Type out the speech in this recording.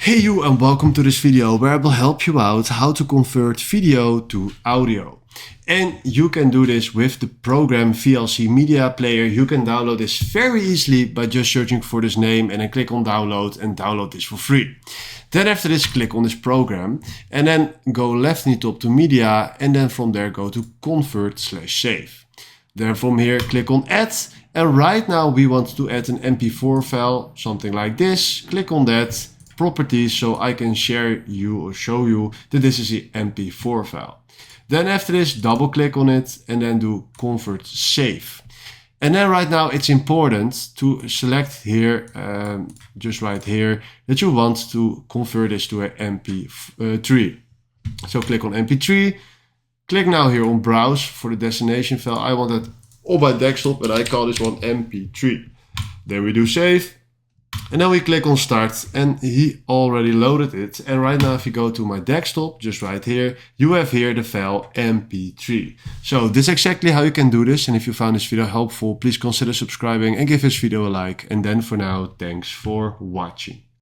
Hey you, and welcome to this video where I will help you out how to convert video to audio. And you can do this with the program VLC Media Player. You can download this very easily by just searching for this name and then click on download and download this for free. Then after this, click on this program and then go left in the top to media and then from there go to convert/save. Then from here click on add, and right now we want to add an MP4 file, something like this. Click on that. Properties, so I can share you or show you that this is the MP4 file. Then after this, double click on it and then do convert save. And then right now it's important to select here, just right here, that you want to convert this to an MP3. So click on MP3, click now here on browse for the destination file. I want that on my desktop and I call this one MP3. Then we do save. And then we click on start and he already loaded it. And right now if you go to my desktop, just right here, you have here the file MP3. So this is exactly how you can do this. And if you found this video helpful, please consider subscribing and give this video a like. And then for now, thanks for watching.